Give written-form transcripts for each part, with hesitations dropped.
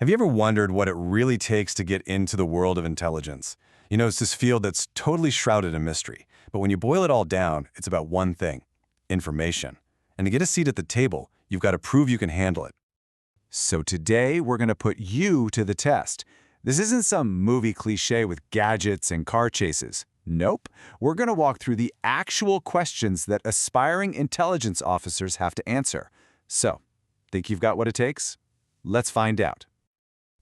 Have you ever wondered what it really takes to get into the world of intelligence? It's this field that's totally shrouded in mystery. But when you boil it all down, it's about one thing: information. And to get a seat at the table, you've got to prove you can handle it. So today, we're going to put you to the test. This isn't some movie cliche with gadgets and car chases. Nope. We're going to walk through the actual questions that aspiring intelligence officers have to answer. So, think you've got what it takes? Let's find out.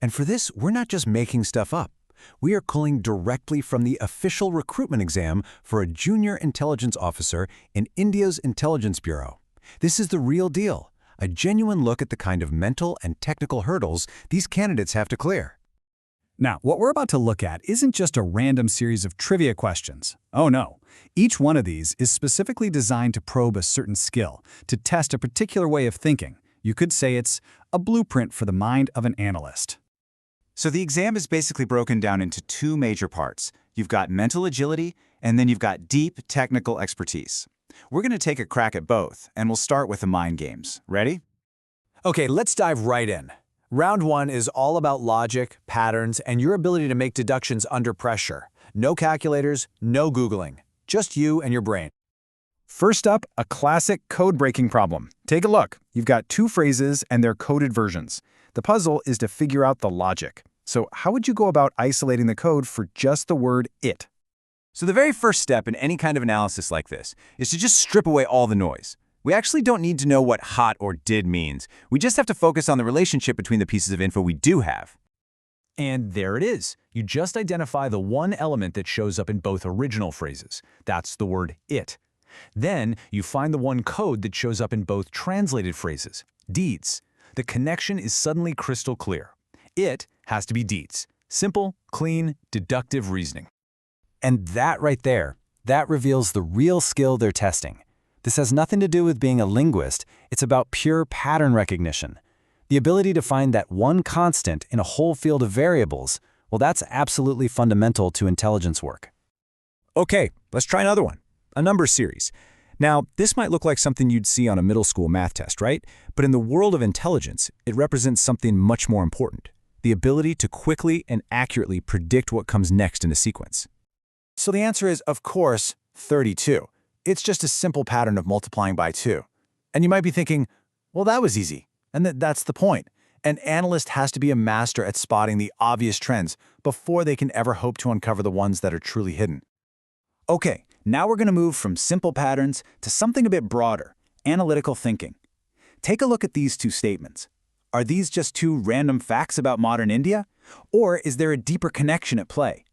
And for this, we're not just making stuff up. We are pulling directly from the official recruitment exam for a junior intelligence officer in India's Intelligence Bureau. This is the real deal, a genuine look at the kind of mental and technical hurdles these candidates have to clear. Now, what we're about to look at isn't just a random series of trivia questions. Oh no. Each one of these is specifically designed to probe a certain skill, to test a particular way of thinking. You could say it's a blueprint for the mind of an analyst. So the exam is basically broken down into two major parts. You've got mental agility, and then you've got deep technical expertise. We're going to take a crack at both, and we'll start with the mind games. Ready? Okay, let's dive right in. Round 1 is all about logic, patterns, and your ability to make deductions under pressure. No calculators, no Googling. Just you and your brain. First up, a classic code-breaking problem. Take a look. You've got two phrases and their coded versions. The puzzle is to figure out the logic. So how would you go about isolating the code for just the word it? So the very first step in any kind of analysis like this is to just strip away all the noise. We actually don't need to know what hot or did means. We just have to focus on the relationship between the pieces of info we do have. And there it is. You just identify the one element that shows up in both original phrases. That's the word it. Then you find the one code that shows up in both translated phrases, deeds. The connection is suddenly crystal clear. It has to be deeds. Simple, clean, deductive reasoning. And that right there, that reveals the real skill they're testing. This has nothing to do with being a linguist. It's about pure pattern recognition. The ability to find that one constant in a whole field of variables, well, that's absolutely fundamental to intelligence work. Okay, let's try another one. A number series. Now, this might look like something you'd see on a middle school math test, right? But in the world of intelligence, it represents something much more important: the ability to quickly and accurately predict what comes next in a sequence. So the answer is, of course, 32. It's just a simple pattern of multiplying by 2. And you might be thinking, well, that was easy. And that's the point. An analyst has to be a master at spotting the obvious trends before they can ever hope to uncover the ones that are truly hidden. Okay, now we're going to move from simple patterns to something a bit broader: analytical thinking. Take a look at these two statements. Are these just two random facts about modern India? Or is there a deeper connection at play?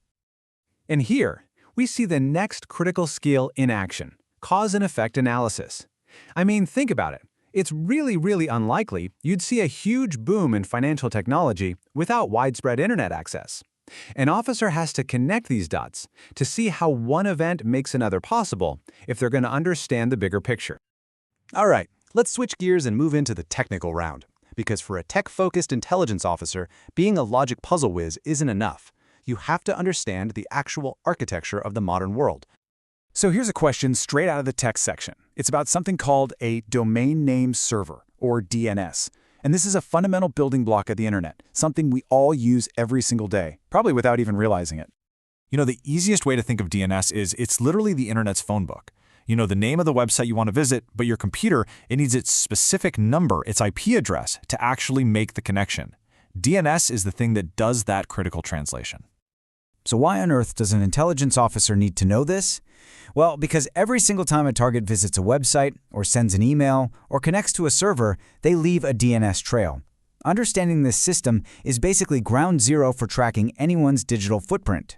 And here, we see the next critical skill in action: cause and effect analysis. I mean, think about it. It's really unlikely you'd see a huge boom in financial technology without widespread internet access. An officer has to connect these dots to see how one event makes another possible if they're going to understand the bigger picture. All right, let's switch gears and move into the technical round. Because for a tech-focused intelligence officer, being a logic puzzle whiz isn't enough. You have to understand the actual architecture of the modern world. So here's a question straight out of the text section. It's about something called a domain name server, or DNS. And this is a fundamental building block of the internet, something we all use every single day, probably without even realizing it. The easiest way to think of DNS is it's literally the internet's phone book. The name of the website you want to visit, but your computer, it needs its specific number, its IP address, to actually make the connection. DNS is the thing that does that critical translation. So why on earth does an intelligence officer need to know this? Well, because every single time a target visits a website, or sends an email, or connects to a server, they leave a DNS trail. Understanding this system is basically ground zero for tracking anyone's digital footprint.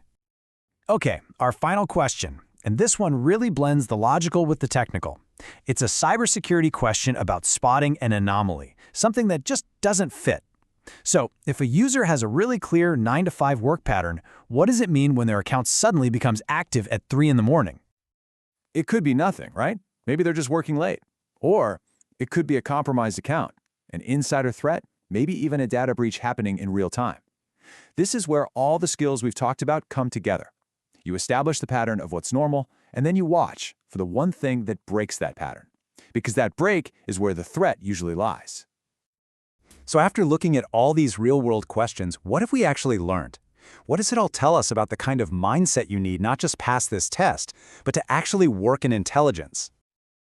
Okay, our final question, and this one really blends the logical with the technical. It's a cybersecurity question about spotting an anomaly, something that just doesn't fit. So, if a user has a really clear 9-to-5 work pattern, what does it mean when their account suddenly becomes active at 3 in the morning? It could be nothing, right? Maybe they're just working late. Or it could be a compromised account, an insider threat, maybe even a data breach happening in real time. This is where all the skills we've talked about come together. You establish the pattern of what's normal, and then you watch for the one thing that breaks that pattern. Because that break is where the threat usually lies. So after looking at all these real-world questions, what have we actually learned? What does it all tell us about the kind of mindset you need not just pass this test, but to actually work in intelligence?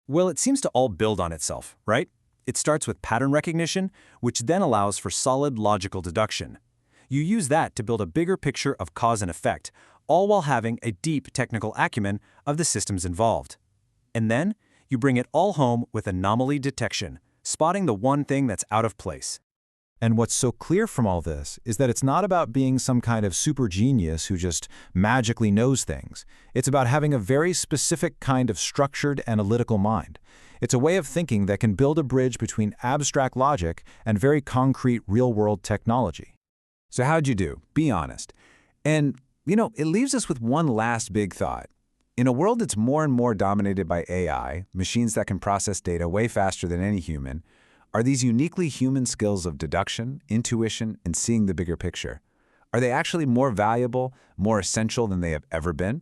Well, it seems to all build on itself, right? It starts with pattern recognition, which then allows for solid logical deduction. You use that to build a bigger picture of cause and effect, all while having a deep technical acumen of the systems involved. And then, you bring it all home with anomaly detection, spotting the one thing that's out of place. And what's so clear from all this is that it's not about being some kind of super genius who just magically knows things. It's about having a very specific kind of structured analytical mind. It's a way of thinking that can build a bridge between abstract logic and very concrete real-world technology. So how'd you do? Be honest. And, it leaves us with one last big thought. In a world that's more and more dominated by AI, machines that can process data way faster than any human, are these uniquely human skills of deduction, intuition, and seeing the bigger picture? Are they actually more valuable, more essential than they have ever been?